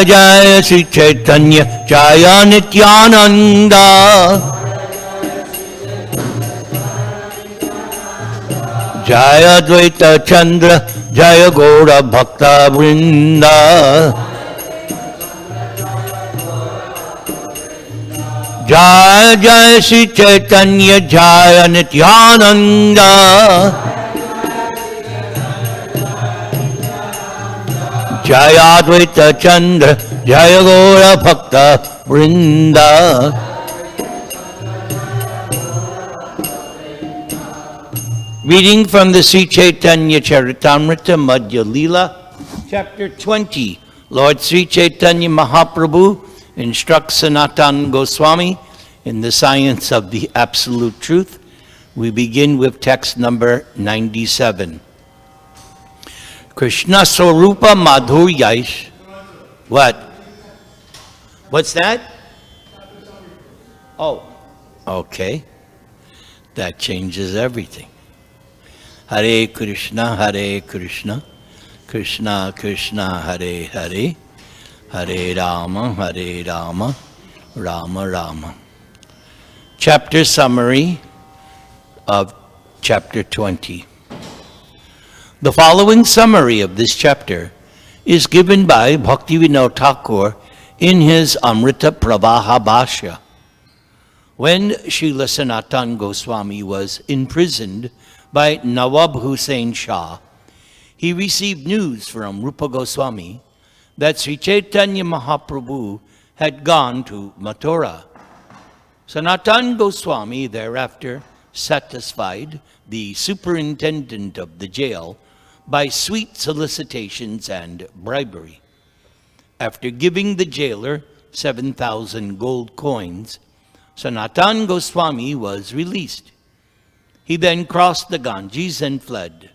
Jaya Jaya Sri Chaitanya Jaya Nityananda. Jaya Dvaita Chandra Jaya Gaura Bhakta Vrinda. Jaya Jaya Sri Chaitanya Jaya Nityananda. Jaya Dvaita Chandra Jaya Gaura Bhakta Vrinda. Reading from the Sri Chaitanya Charitamrita Madhya Leela, Chapter 20. Lord Sri Chaitanya Mahaprabhu instructs Sanatana Goswami in the science of the absolute truth. We begin with text number 97. Krishna Swarupa Madhuryaish. What? What's that? Oh, okay. That changes everything. Hare Krishna, Krishna Krishna, Hare Hare, Hare Rama, Rama Rama. Chapter summary of chapter 20. The following summary of this chapter is given by Bhaktivinoda Thakur in his Amrita Pravaha Bhashya. When Srila Sanatana Goswami was imprisoned by Nawab Hussain Shah, he received news from Rupa Goswami that Sri Chaitanya Mahaprabhu had gone to Mathura. Sanatana Goswami thereafter satisfied the superintendent of the jail by sweet solicitations and bribery. After giving the jailer 7,000 gold coins, Sanatana Goswami was released. He then crossed the Ganges and fled.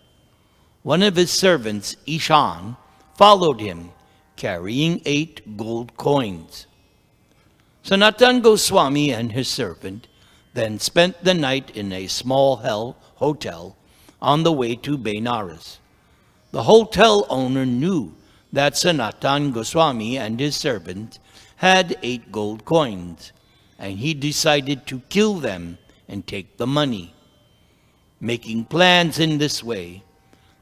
One of his servants, Ishan, followed him, carrying 8 gold coins. Sanatana Goswami and his servant then spent the night in a small hotel on the way to Benares. The hotel owner knew that Sanatana Goswami and his servant had 8 gold coins, and he decided to kill them and take the money. Making plans in this way,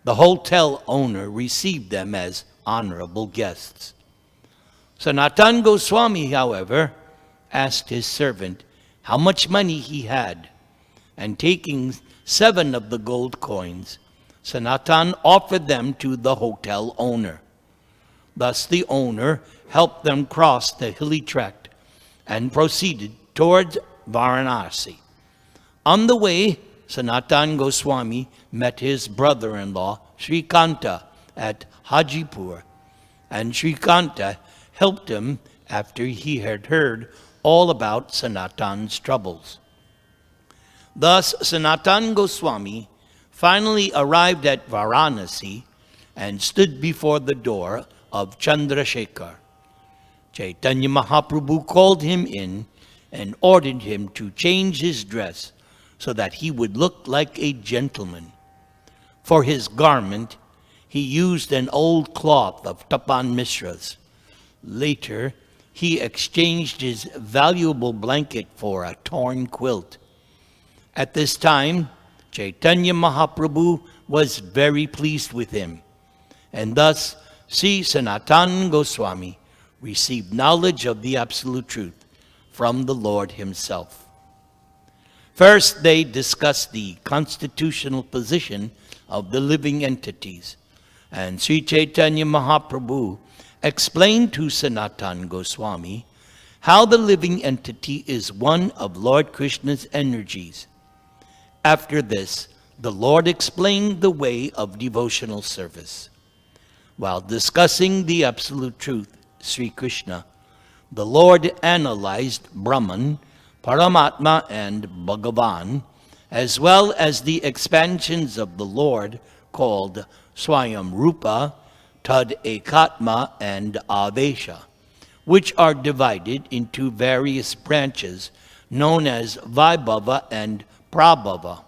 the hotel owner received them as honorable guests. Sanatana Goswami, however, asked his servant how much money he had, and taking 7 of the gold coins, Sanatana offered them to the hotel owner. Thus the owner helped them cross the hilly tract and proceeded towards Varanasi. On the way, Sanatana Goswami met his brother-in-law, Srikanta, at Hajipur, and Srikanta helped him after he had heard all about Sanatana's troubles. Thus, Sanatana Goswami finally arrived at Varanasi and stood before the door of Chandrasekhar. Chaitanya Mahaprabhu called him in and ordered him to change his dress so that he would look like a gentleman. For his garment, he used an old cloth of Tapan Mishra's. Later, he exchanged his valuable blanket for a torn quilt. At this time, Chaitanya Mahaprabhu was very pleased with him, and thus Sri Sanatana Goswami received knowledge of the Absolute Truth from the Lord himself. First, they discussed the constitutional position of the living entities, and Sri Chaitanya Mahaprabhu explained to Sanatana Goswami how the living entity is one of Lord Krishna's energies. After this, the Lord explained the way of devotional service. While discussing the Absolute Truth, Sri Krishna, the Lord analyzed Brahman, Paramatma, and Bhagavan, as well as the expansions of the Lord called Swayam Rupa, Tad Ekatma, and Avesha, which are divided into various branches known as Vaibhava and Prabhava.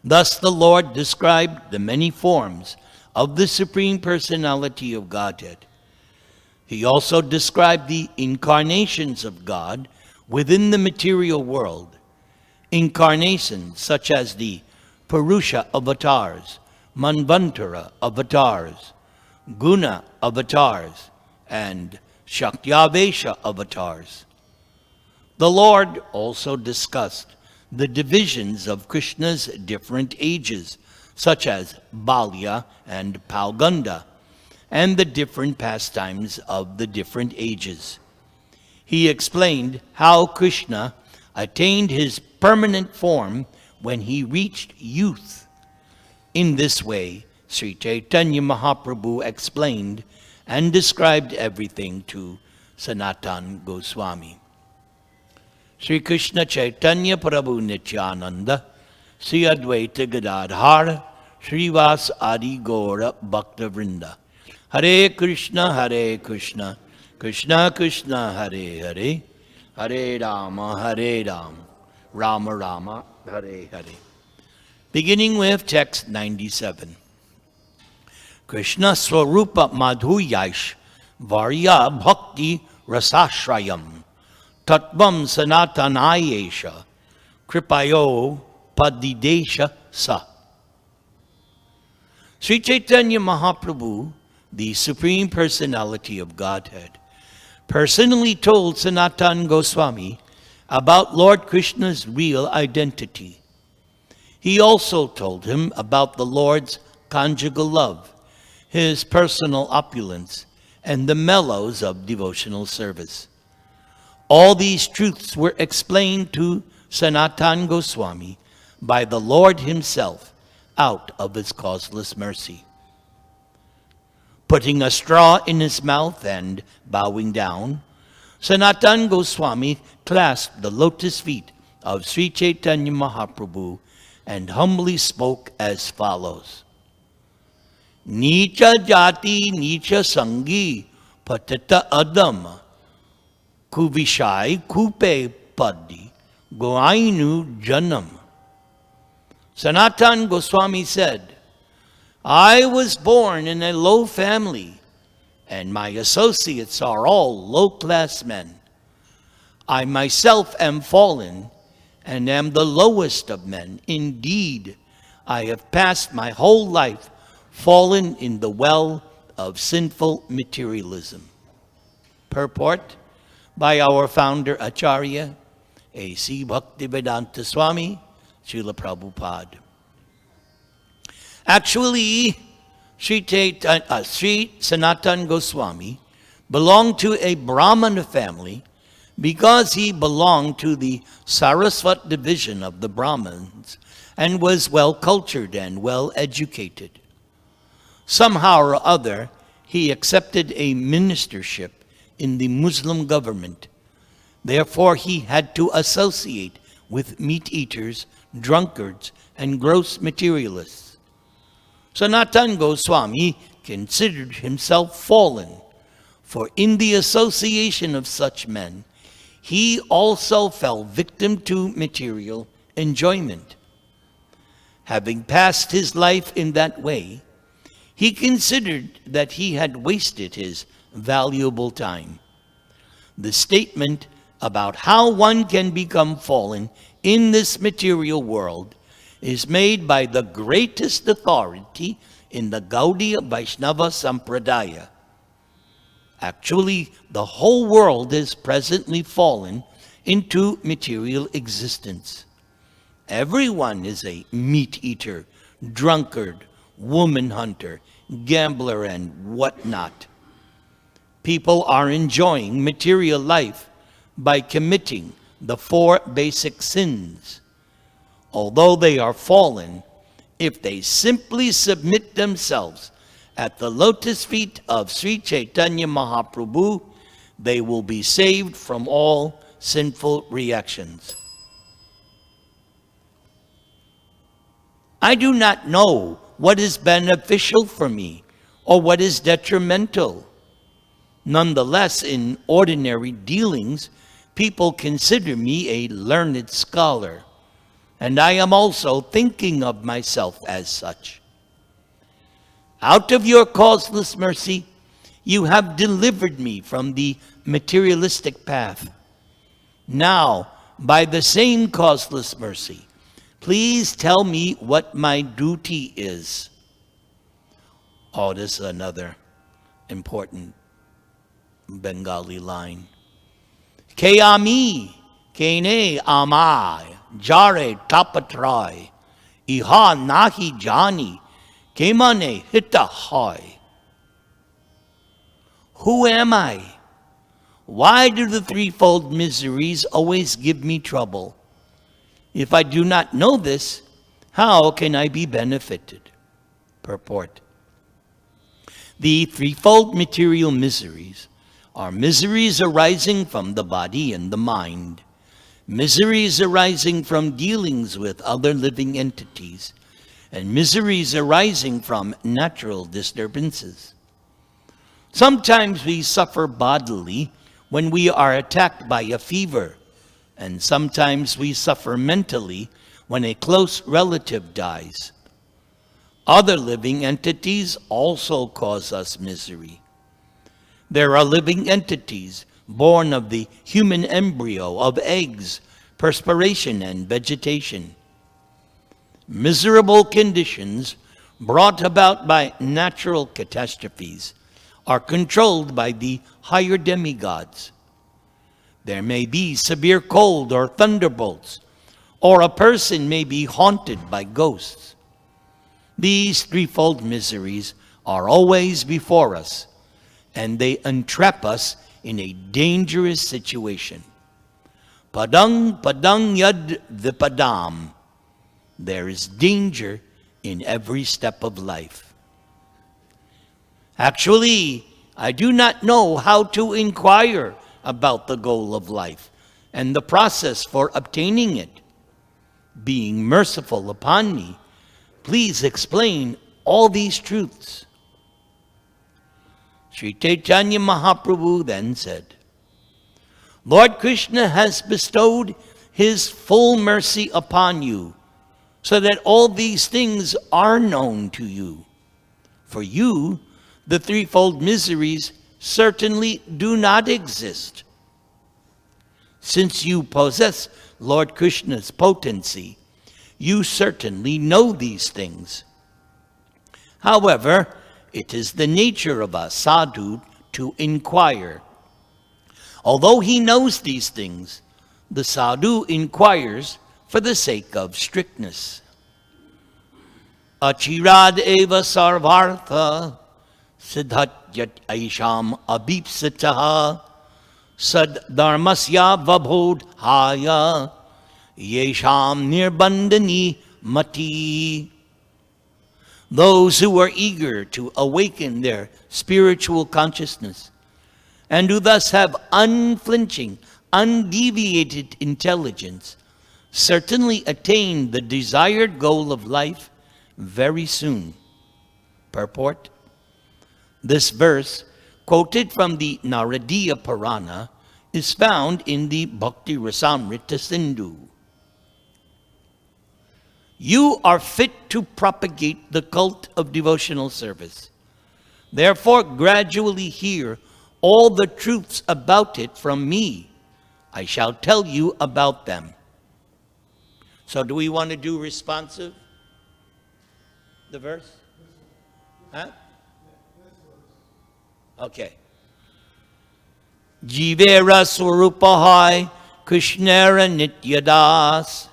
Thus the Lord described the many forms of the Supreme Personality of Godhead. He also described the incarnations of God within the material world. Incarnations such as the Purusha avatars, Manvantara avatars, Guna avatars, and Shakyavesha avatars. The Lord also discussed the divisions of Krishna's different ages, such as Balya and Palgunda, and the different pastimes of the different ages. He explained how Krishna attained his permanent form when he reached youth. In this way, Sri Chaitanya Mahaprabhu explained and described everything to Sanatana Goswami. Sri Krishna Chaitanya Prabhu Nityananda, Sri Advaita Gadadhar, Srivas Adi Gaura Bhakta Vrinda. Hare Krishna, Krishna Krishna, Hare Hare, Hare Rama, Rama Rama, Hare Hare. Beginning with text 97. Krishna Swarupa Madhuyash Varya Bhakti Rasashrayam Tattvam Sanatanayesha Kripayo Padidesha Sa. Sri Chaitanya Mahaprabhu, the Supreme Personality of Godhead, personally told Sanatana Goswami about Lord Krishna's real identity. He also told him about the Lord's conjugal love, his personal opulence, and the mellows of devotional service. All these truths were explained to Sanatana Goswami by the Lord himself out of his causeless mercy. Putting a straw in his mouth and bowing down, Sanatana Goswami clasped the lotus feet of Sri Chaitanya Mahaprabhu and humbly spoke as follows. Nicha jati nicha sangi patita adam kuvishai kupe paddi goainu janam. Sanatana Goswami said, I was born in a low family, and my associates are all low-class men. I myself am fallen, and am the lowest of men. Indeed, I have passed my whole life fallen in the well of sinful materialism. Purport by our founder Acharya A.C. Bhaktivedanta Swami, Srila Prabhupada. Actually, Sri Sanatana Goswami belonged to a Brahmana family because he belonged to the Sarasvat division of the Brahmins and was well-cultured and well-educated. Somehow or other, he accepted a ministership in the Muslim government. Therefore, he had to associate with meat-eaters, drunkards, and gross materialists. Sanatana Goswami considered himself fallen, for in the association of such men, he also fell victim to material enjoyment. Having passed his life in that way, he considered that he had wasted his valuable time. The statement about how one can become fallen in this material world is made by the greatest authority in the Gaudiya Vaishnava Sampradaya. Actually, the whole world is presently fallen into material existence. Everyone is a meat-eater, drunkard, woman hunter, gambler, and whatnot. People are enjoying material life by committing the 4 basic sins. Although they are fallen, if they simply submit themselves at the lotus feet of Sri Chaitanya Mahaprabhu, they will be saved from all sinful reactions. I do not know what is beneficial for me or what is detrimental. Nonetheless, in ordinary dealings, people consider me a learned scholar, and I am also thinking of myself as such. Out of your causeless mercy, You have delivered me from the materialistic path. Now, by the same causeless mercy, please tell me what my duty is. Oh, this is another important Bengali line. Ke ami, kene amai, jare tapatrai, iha nahi jani, kemane hita hai. Who am I? Why do the threefold miseries always give me trouble? If I do not know this, how can I be benefited? Purport. The threefold material miseries are miseries arising from the body and the mind, miseries arising from dealings with other living entities, and miseries arising from natural disturbances. Sometimes we suffer bodily when we are attacked by a fever, and sometimes we suffer mentally when a close relative dies. Other living entities also cause us misery. There are living entities born of the human embryo, of eggs, perspiration, and vegetation. Miserable conditions brought about by natural catastrophes are controlled by the higher demigods. There may be severe cold or thunderbolts, or a person may be haunted by ghosts. These threefold miseries are always before us, and they entrap us in a dangerous situation. Padang padang yad vipadam. There is danger in every step of life. Actually, I do not know how to inquire about the goal of life and the process for obtaining it. Being merciful upon me, please explain all these truths. Sri Chaitanya Mahaprabhu then said, Lord Krishna has bestowed his full mercy upon you, so that all these things are known to you. For you, the threefold miseries certainly do not exist. Since you possess Lord Krishna's potency, you certainly know these things. However, it is the nature of a sadhu to inquire. Although he knows these things, the sadhu inquires for the sake of strictness. Achirad eva sarvartha siddhat yat aisham abhipsataha sad dharmasya vabodhaya yesham nirbandhani mati. Those who are eager to awaken their spiritual consciousness and who thus have unflinching, undeviated intelligence certainly attain the desired goal of life very soon. Purport. This verse, quoted from the Naradiya Purana, is found in the Bhakti Rasamrita Sindhu. You are fit to propagate the cult of devotional service. Therefore, gradually hear all the truths about it from me. I shall tell you about them. So do we want to do responsive? The verse? Huh? Okay. Jivera Swarupahai Krishnera Nityadas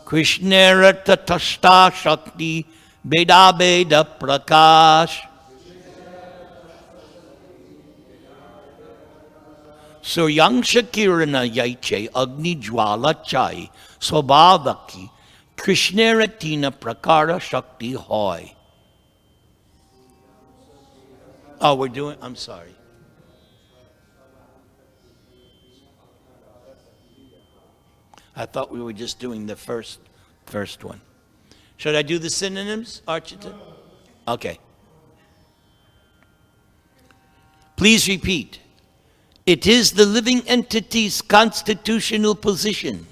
Krishnera Tatashta Shakti Beda Beda Prakash Suryangsha Kirana Yaiche Agni Jwala Chai Swabhavaki Krishnera Tina Prakara Shakti Hoy. Oh, we're doing, I'm sorry. I thought we were just doing the first one. Should I do the synonyms, Archita? Okay. Please repeat. It is the living entity's constitutional position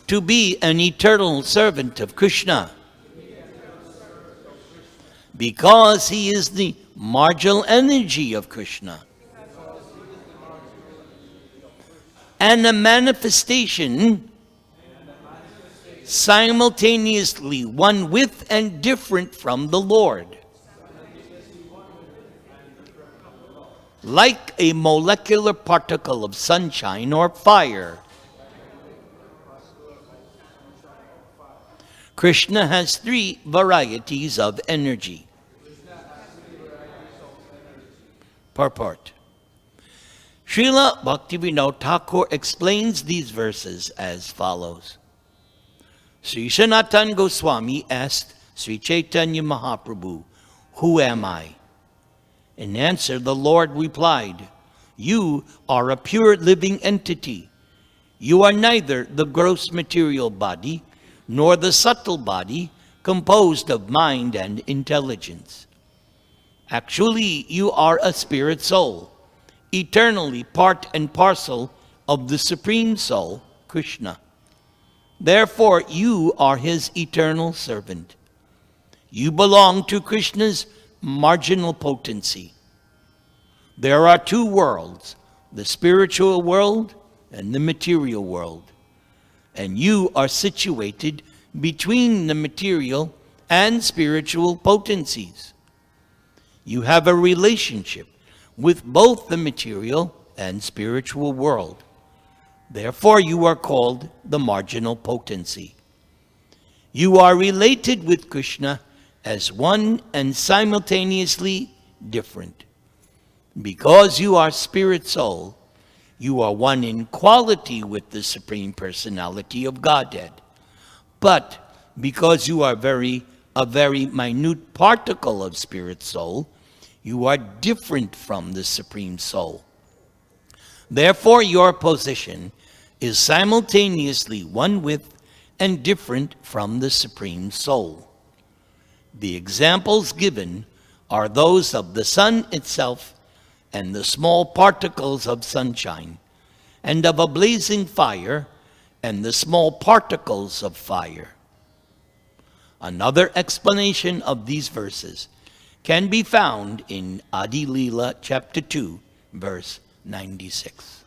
to be an eternal servant of Krishna, because he is the marginal energy of Krishna and a manifestation simultaneously one with and different from the Lord. Like a molecular particle of sunshine or fire, Krishna has three varieties of energy. Purport. Srila Bhaktivinoda Thakur explains these verses as follows. Sri Sanatana Goswami asked Sri Chaitanya Mahaprabhu, "Who am I?" In answer, the Lord replied, "You are a pure living entity. You are neither the gross material body nor the subtle body composed of mind and intelligence. Actually, you are a spirit soul, eternally part and parcel of the Supreme Soul, Krishna. Therefore, you are his eternal servant. You belong to Krishna's marginal potency. There are two worlds, the spiritual world and the material world. And you are situated between the material and spiritual potencies. You have a relationship with both the material and spiritual world. Therefore, you are called the marginal potency. You are related with Krishna as one and simultaneously different. Because you are spirit soul, you are one in quality with the Supreme Personality of Godhead. But because you are a very minute particle of spirit soul, you are different from the Supreme Soul. Therefore, your position is simultaneously one with and different from the Supreme Soul. The examples given are those of the sun itself and the small particles of sunshine, and of a blazing fire and the small particles of fire." Another explanation of these verses can be found in Adi Leela chapter 2, verse 96.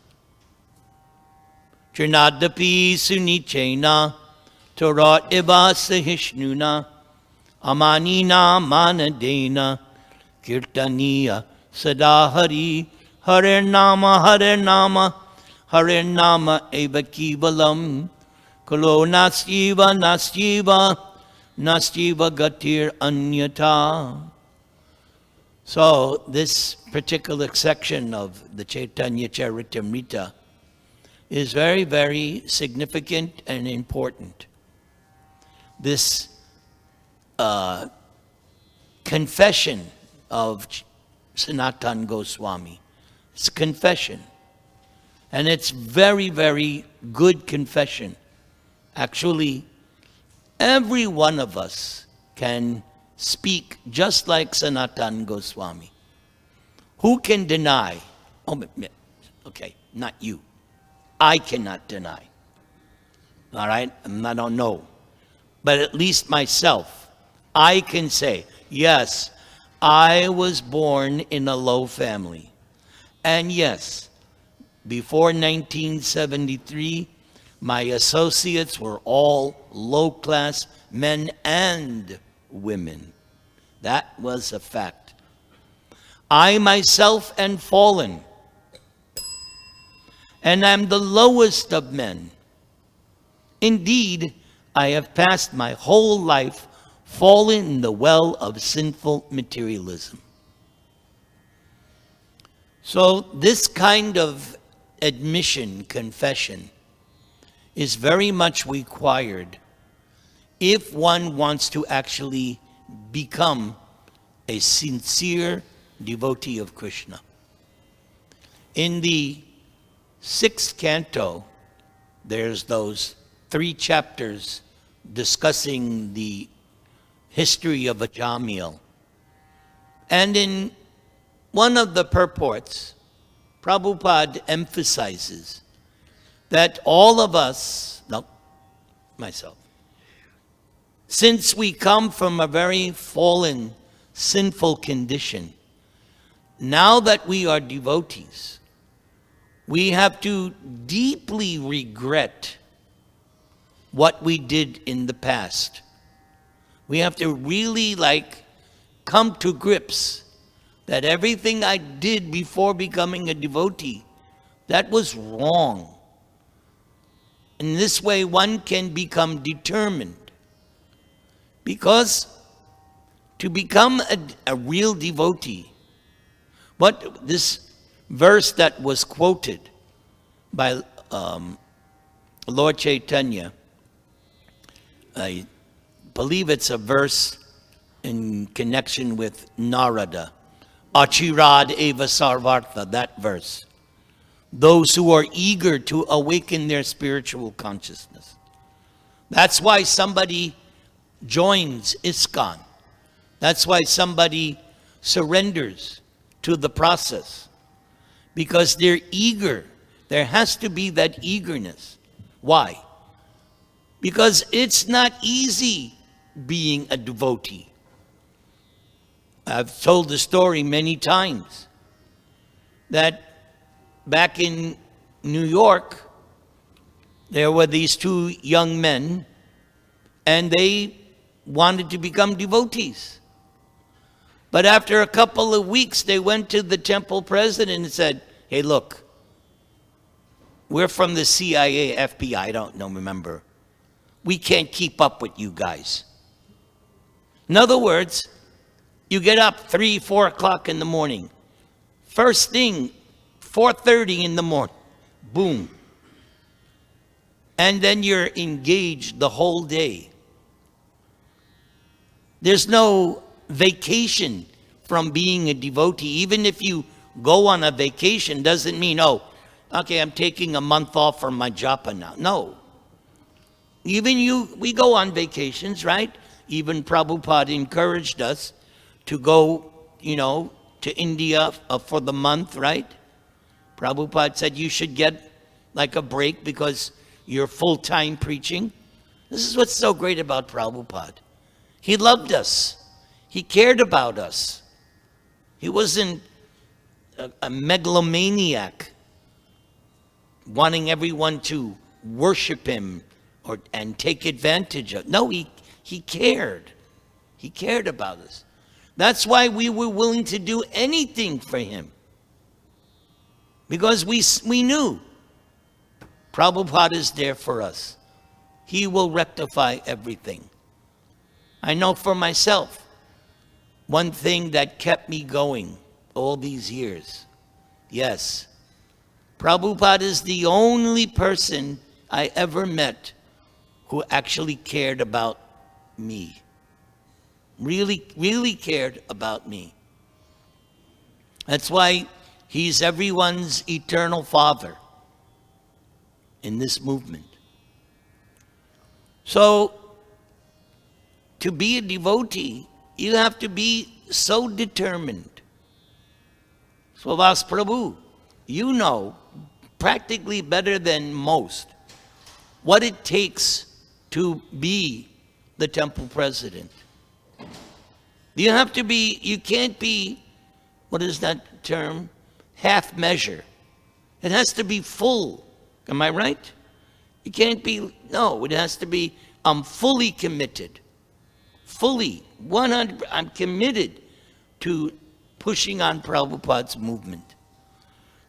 Trinadapi sunichena Torah iva sahishnuna amanina manadena kirtaniya sadahari Hare Nama Hare Nama eva kivalam Kalo nasjiva gatir anyata. So this particular section of the Chaitanya Charitamrita is very, very significant and important. This confession of Sanatana Goswami, it's a confession. And it's very, very good confession. Actually, every one of us can speak just like Sanatana Goswami. Who can deny? Oh, okay, not you. I cannot deny. All right? I don't know. But at least myself, I can say, yes, I was born in a low family. And yes, before 1973, my associates were all low-class men and women. That was a fact. I myself am fallen, and am the lowest of men. Indeed, I have passed my whole life fallen in the well of sinful materialism. So this kind of admission, confession, is very much required if one wants to actually become a sincere devotee of Krishna. In the 6th canto, there's those 3 chapters discussing the history of Ajamil. And in one of the purports, Prabhupada emphasizes that all of us, myself. Since we come from a very fallen, sinful condition, now that we are devotees, we have to deeply regret what we did in the past. We have to really come to grips that everything I did before becoming a devotee, that was wrong. In this way, one can become determined. Because to become a real devotee, what this verse that was quoted by Lord Chaitanya, I believe it's a verse in connection with Narada, Achirad eva sarvartha, that verse. Those who are eager to awaken their spiritual consciousness. That's why somebody joins ISKCON. That's why somebody surrenders to the process. Because they're eager. There has to be that eagerness. Why? Because it's not easy being a devotee. I've told the story many times that back in New York, there were these two young men, and they wanted to become devotees. But after a couple of weeks, they went to the temple president and said, hey, look, we're from the CIA, FBI, I don't know, remember. We can't keep up with you guys. In other words, you get up 3, 4 o'clock in the morning. First thing, 4:30 in the morning, boom. And then you're engaged the whole day. There's no vacation from being a devotee. Even if you go on a vacation, doesn't mean, oh, okay, I'm taking a month off from my japa now. No. We go on vacations, right? Even Prabhupada encouraged us to go, to India for the month, right? Prabhupada said you should get like a break because you're full-time preaching. This is what's so great about Prabhupada. He loved us. He cared about us. He wasn't a megalomaniac wanting everyone to worship him and take advantage of. No, he cared. He cared about us. That's why we were willing to do anything for him. Because we knew Prabhupada is there for us. He will rectify everything. I know for myself, one thing that kept me going all these years, yes, Prabhupada is the only person I ever met who actually cared about me. Really, really cared about me. That's why he's everyone's eternal father in this movement. So, to be a devotee, you have to be so determined. Swavas Prabhu, you know practically better than most what it takes to be the temple president. You can't be, what is that term? Half measure. It has to be full. Am I right? It can't be, no, it has to be, I'm fully committed. Fully, 100%, I'm committed to pushing on Prabhupada's movement.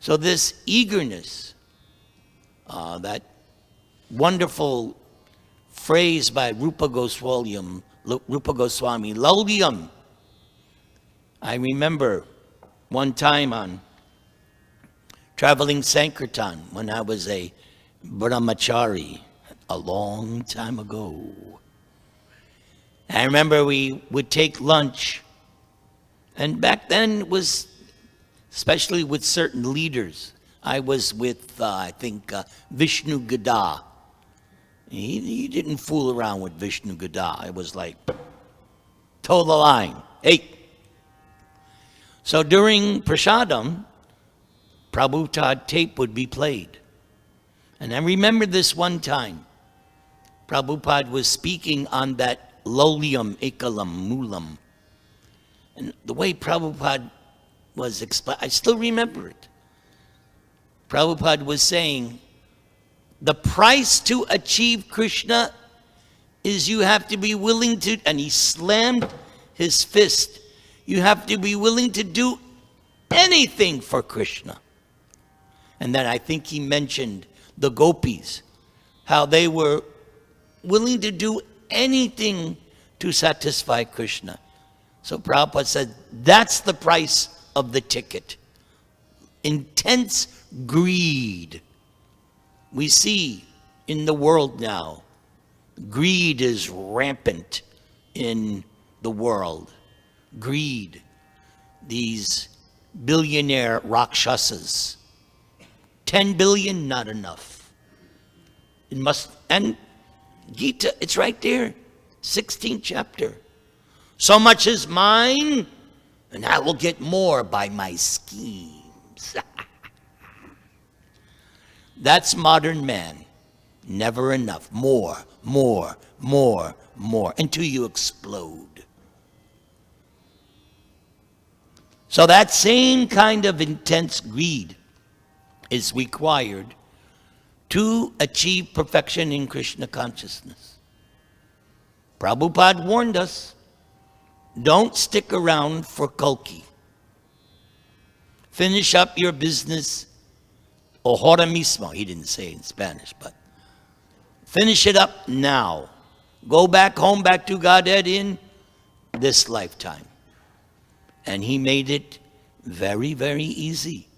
So this eagerness, that wonderful phrase by Rupa Goswami, Laudyam. I remember one time on traveling Sankirtan when I was a brahmachari a long time ago. I remember we would take lunch, and back then it was, especially with certain leaders, I was with, I think, Vishnu Gada. He didn't fool around with Vishnu Gada. I was like, toe the line, hey. So during Prasadam, Prabhupada tape would be played. And I remember this one time. Prabhupada was speaking on that lolium ekalam mulam. And the way Prabhupada was explaining, I still remember it. Prabhupada was saying, the price to achieve Krishna is you have to be willing to, and he slammed his fist, you have to be willing to do anything for Krishna. And then I think he mentioned the gopis, how they were willing to do anything to satisfy Krishna. So Prabhupada said, that's the price of the ticket. Intense greed. We see in the world now, greed is rampant in the world. Greed. These billionaire rakshasas. 10 billion, not enough. It must, and Gita, it's right there, 16th chapter. So much is mine, and I will get more by my schemes. That's modern man. Never enough. More, more, more, more, until you explode. So that same kind of intense greed is required to achieve perfection in Krishna consciousness. Prabhupada warned us, don't stick around for Kalki. Finish up your business, ahora mismo. He didn't say it in Spanish, but finish it up now. Go back home, back to Godhead in this lifetime. And he made it very, very easy.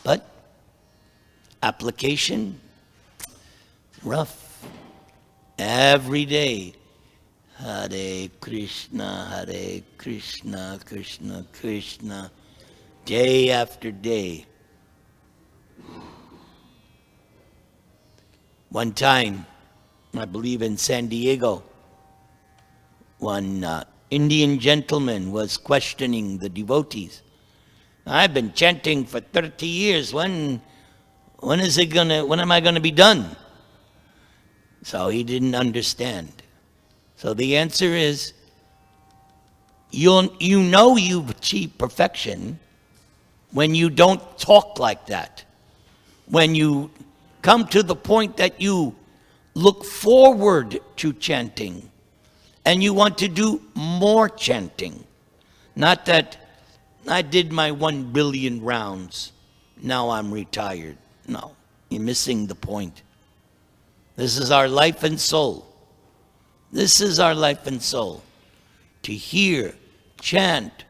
But application, rough. Every day, Hare Krishna, Krishna Krishna, day after day. One time, I believe in San Diego, one Indian gentleman was questioning the devotees. I've been chanting for 30 years. When am I gonna be done? So he didn't understand. So the answer is, you know you've achieved perfection when you don't talk like that. When you come to the point that you look forward to chanting and you want to do more chanting. Not that I did my 1 billion rounds, now I'm retired. No, you're missing the point. This is our life and soul. This is our life and soul. To hear, chant,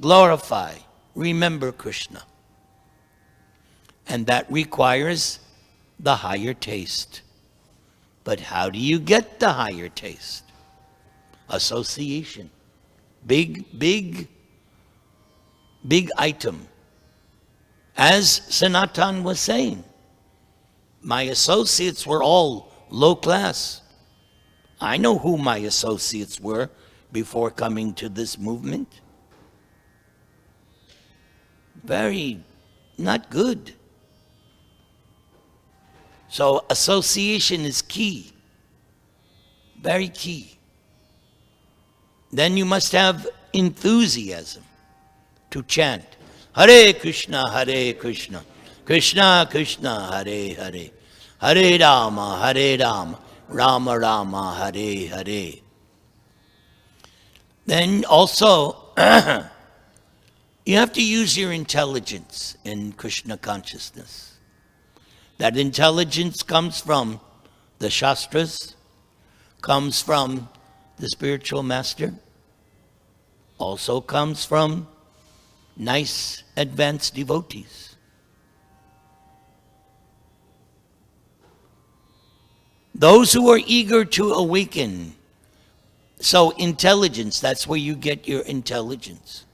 glorify, remember Krishna. And that requires the higher taste. But how do you get the higher taste? Association. Big item. As Sanatan was saying, my associates were all low class. I know who my associates were before coming to this movement. Very not good. So association is key. Very key. Then you must have enthusiasm to chant. Hare Krishna, Krishna Krishna, Hare Hare, Hare Rama, Rama Rama, Hare Hare. Then also, you have to use your intelligence in Krishna consciousness. That intelligence comes from the Shastras, comes from the spiritual master, also comes from nice advanced devotees. Those who are eager to awaken. So intelligence, that's where you get your intelligence.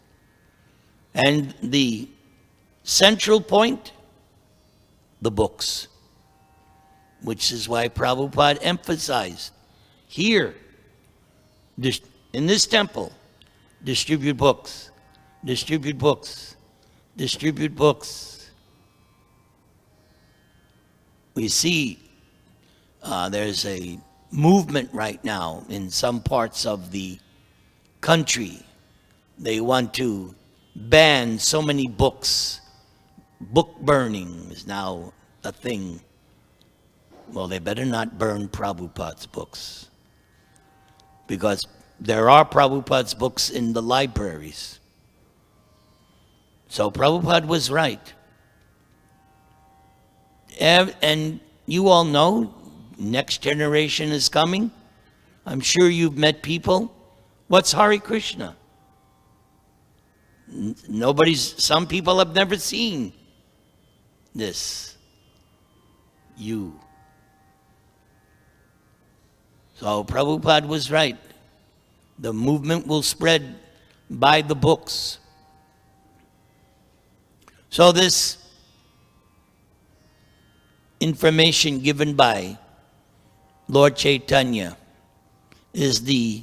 And the central point, the books. Which is why Prabhupada emphasized, here, in this temple, distribute books, distribute books, distribute books. We see there's a movement right now in some parts of the country. They want to ban so many books. Book burning is now a thing. Well, they better not burn Prabhupada's books, because there are Prabhupada's books in the libraries. So Prabhupada was right. And you all know, next generation is coming. I'm sure you've met people. What's Hare Krishna? Some people have never seen this. So Prabhupada was right. The movement will spread by the books. So this information given by Lord Chaitanya is the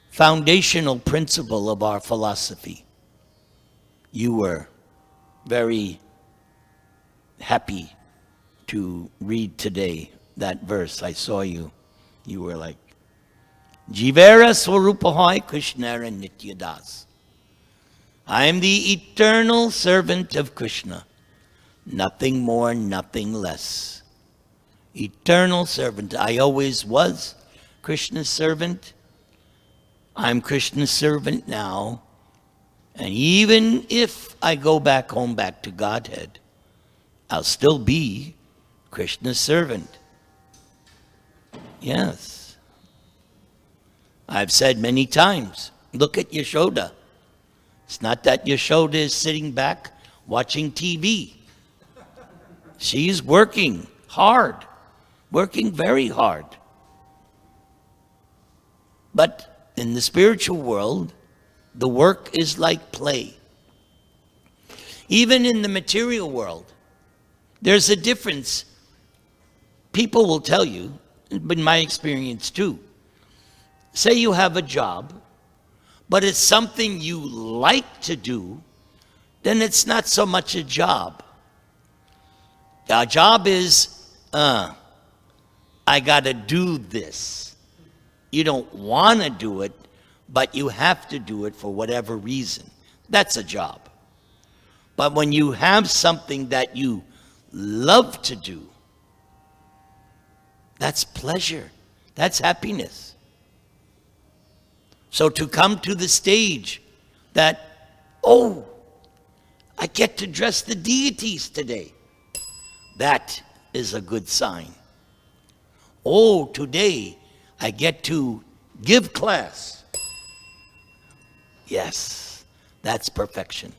foundational principle of our philosophy. You were very happy to read today that verse. I saw you. You were like, Jivera Swarupahai Krishnara Nityadas. I am the eternal servant of Krishna. Nothing more, nothing less. Eternal servant. I always was Krishna's servant. I'm Krishna's servant now. And even if I go back home, back to Godhead, I'll still be Krishna's servant. Yes. I've said many times, look at Yashoda. It's not that Yashoda is sitting back watching TV. She's working hard, working very hard. But in the spiritual world, the work is like play. Even in the material world, there's a difference. People will tell you, in my experience too, say you have a job, but it's something you like to do, then it's not so much a job. A job is, I got to do this. You don't want to do it, but you have to do it for whatever reason. That's a job. But when you have something that you love to do, that's pleasure. That's happiness. So to come to the stage that, oh, I get to dress the deities today, that is a good sign. Oh, today I get to give class. Yes, that's perfection.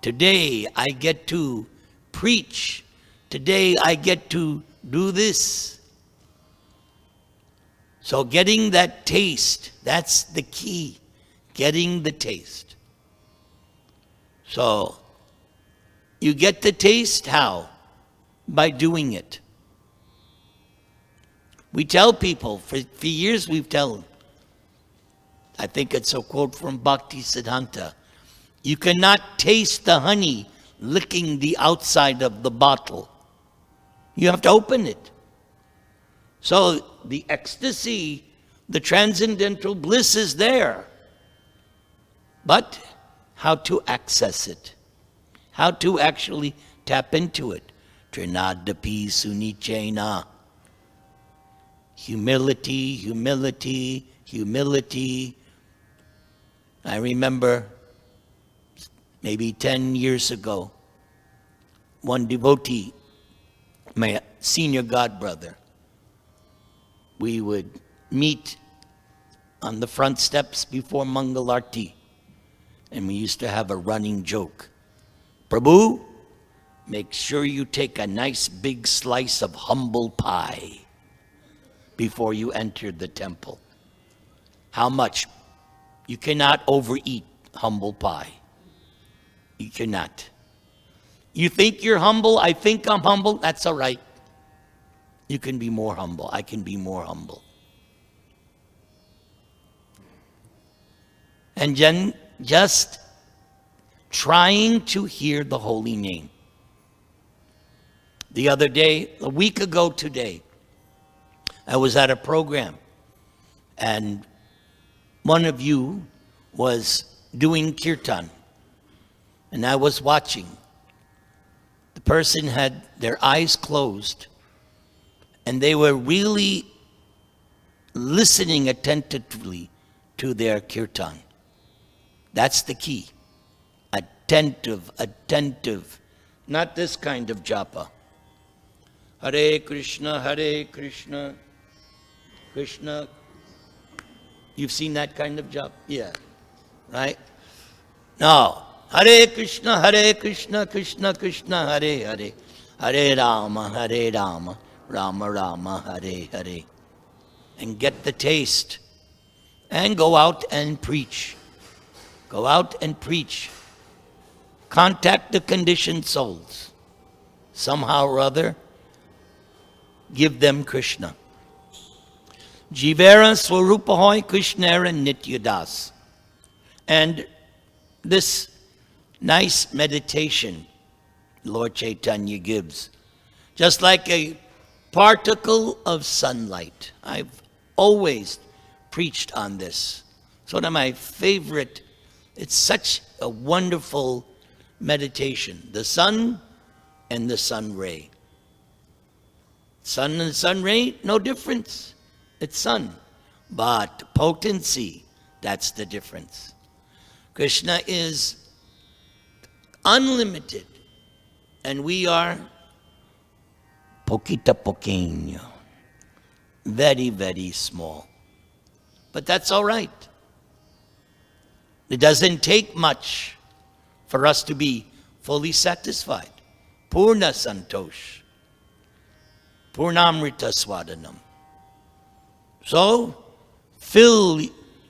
Today I get to preach. Today I get to do this. So getting that taste, that's the key. Getting the taste. So you get the taste how? By doing it. We tell people, for years we've told, I think it's a quote from Bhakti Siddhanta, you cannot taste the honey licking the outside of the bottle. You have to open it. So the ecstasy, the transcendental bliss is there. But how to access it? How to actually tap into it? Trinadapi sunichena. Humility, humility, humility. I remember maybe 10 years ago, one devotee, my senior godbrother, we would meet on the front steps before Mangalarti, and we used to have a running joke. Prabhu, make sure you take a nice big slice of humble pie before you enter the temple. How much? You cannot overeat humble pie. You cannot. You think you're humble, I think I'm humble, that's all right. You can be more humble, I can be more humble. And then just trying to hear the holy name. The other day, a week ago today, I was at a program, and one of you was doing kirtan, and I was watching. The person had their eyes closed, and they were really listening attentively to their kirtan. That's the key. Attentive, attentive. Not this kind of japa. Hare Krishna, Krishna. You've seen that kind of japa? Yeah. Right? No. Hare Krishna, Krishna Krishna, Hare Hare. Hare Rama, Rama Rama, Hare Hare. And get the taste. And go out and preach. Go out and preach. Contact the conditioned souls. Somehow or other, give them Krishna. Jivera Swarupahoy Krishnera Nityadas. And this nice meditation Lord Chaitanya gives, just like a particle of sunlight. I've always preached on this. It's one of my favorite. It's such a wonderful meditation. The sun and the sun ray. Sun and sun ray, no difference. It's sun. But potency, that's the difference. Krishna is unlimited, and we are poquita poqueño, very, very small. But that's all right. It doesn't take much for us to be fully satisfied. Purna santosh, purnamrita swadanam. So, fill,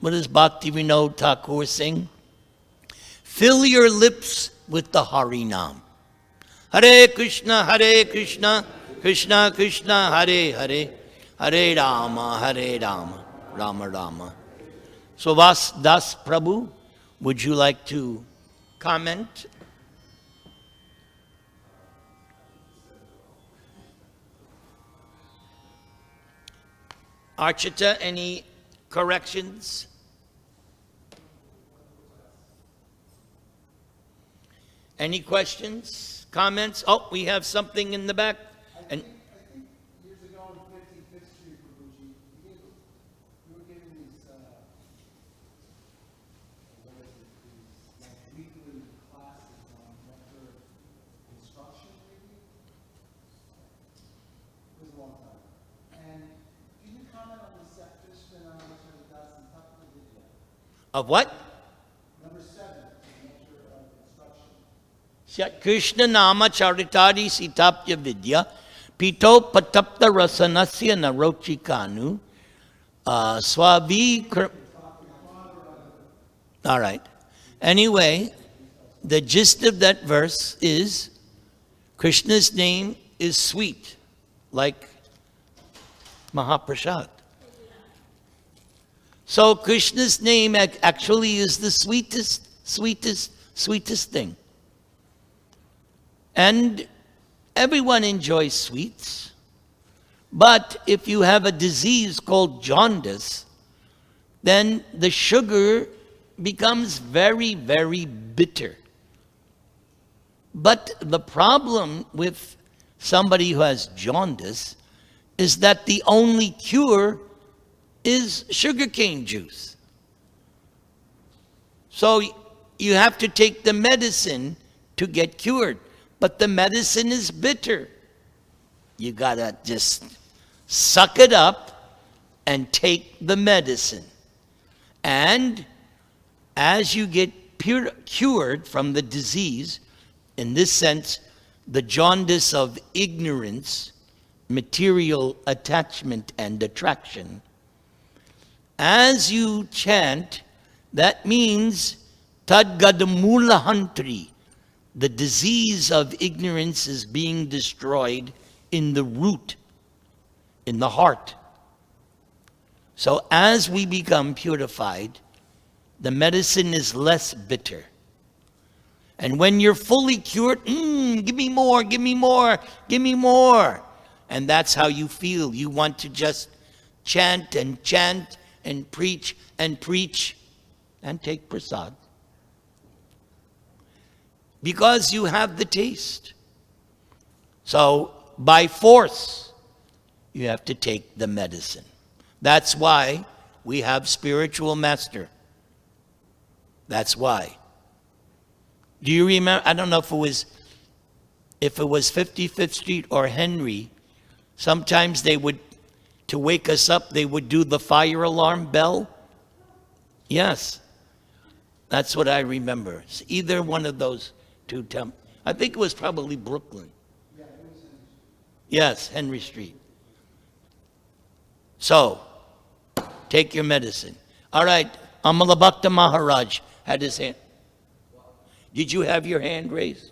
what does Bhaktivinoda Thakur sing? Fill your lips with the Harinam. Hare Krishna, Krishna Krishna, Hare Hare. Hare Rama, Rama Rama. So Das Prabhu, would you like to comment? Archita, any corrections? Any questions, comments? Oh, we have something in the back. I think years ago in 55th Street, Prabhuji, you were giving these, weekly classes on mentor instruction, maybe? It was a long time. And can you comment on the set Krishna Namacharita Santapta Vidya? Of what? Number 7, mentor of instruction. Krishna Nama Charitari Sitapya Vidya Pito Patapta Rasanasya Narochikanu Swavi. All right. Anyway, the gist of that verse is Krishna's name is sweet, like Mahaprasad. So Krishna's name actually is the sweetest thing. And everyone enjoys sweets. But if you have a disease called jaundice, then the sugar becomes very, very bitter. But the problem with somebody who has jaundice is that the only cure is sugarcane juice. So you have to take the medicine to get cured. But the medicine is bitter. You gotta just suck it up and take the medicine. And as you get cured from the disease, in this sense, the jaundice of ignorance, material attachment and attraction, as you chant, that means Tadgadamula Hantri. The disease of ignorance is being destroyed in the root, in the heart. So as we become purified, the medicine is less bitter. And when you're fully cured, give me more, give me more, give me more. And that's how you feel. You want to just chant and preach and take prasad. Because you have the taste. So by force, you have to take the medicine. That's why we have spiritual master. That's why. Do you remember? I don't know if it was 55th Street or Henry. Sometimes they would, to wake us up, they would do the fire alarm bell. Yes, that's what I remember. It's either one of those two temples. I think it was probably Brooklyn. Yes, Henry Street. So, take your medicine. All right, Amalabhakta Maharaj had his hand. Did you have your hand raised?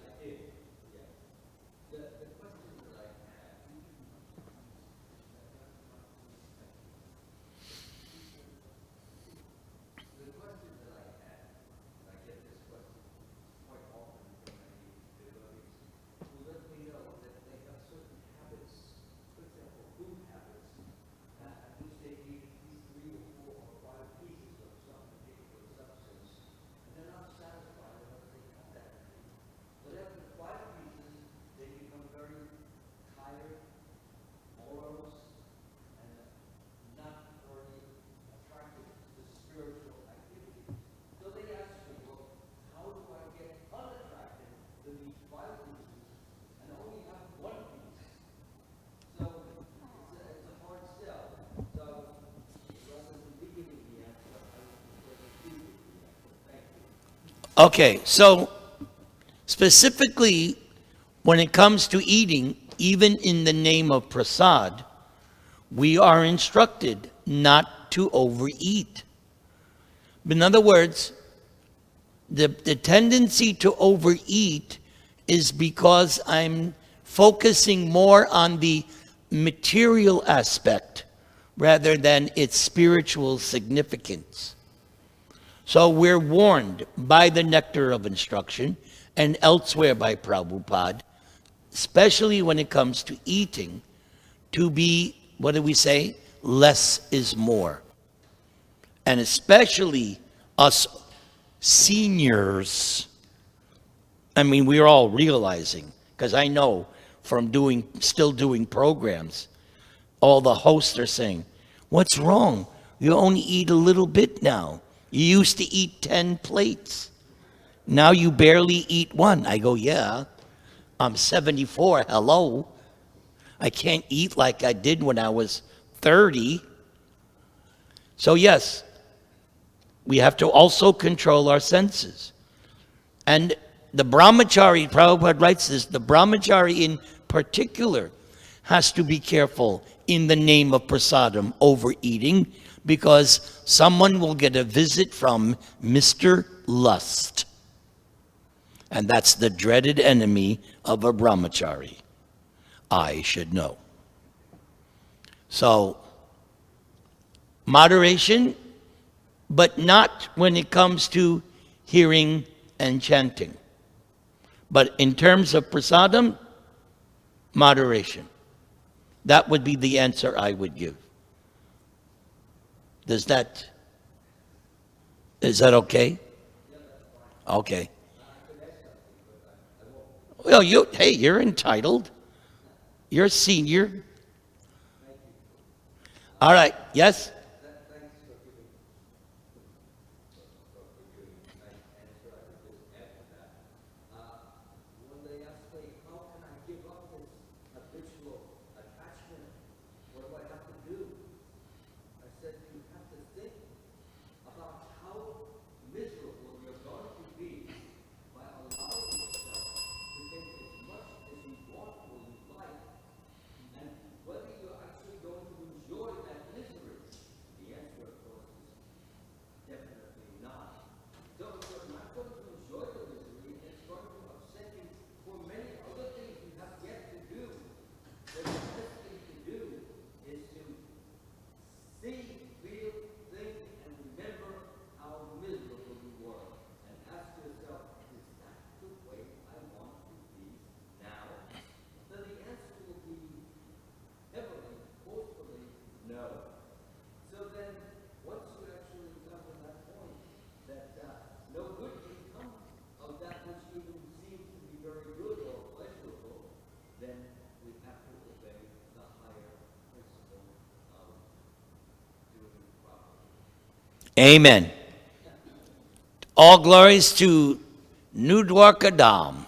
Okay, so specifically when it comes to eating, even in the name of prasad, we are instructed not to overeat. In other words, the tendency to overeat is because I'm focusing more on the material aspect rather than its spiritual significance. So we're warned by the nectar of instruction and elsewhere by Prabhupada, especially when it comes to eating, to be, what do we say? Less is more. And especially us seniors, I mean, we're all realizing, because I know from still doing programs, all the hosts are saying, what's wrong? You only eat a little bit now. You used to eat 10 plates. Now you barely eat one. I go, yeah, I'm 74, hello. I can't eat like I did when I was 30. So yes, we have to also control our senses. And the brahmachari, Prabhupada writes this, the brahmachari in particular has to be careful in the name of prasadam, overeating, because someone will get a visit from Mr. Lust. And that's the dreaded enemy of a brahmachari. I should know. So, moderation, but not when it comes to hearing and chanting. But in terms of prasadam, moderation. That would be the answer I would give. Is that okay? Okay. Well, you're entitled. You're a senior. All right, yes? Amen. All glories to New Dwarka Dham.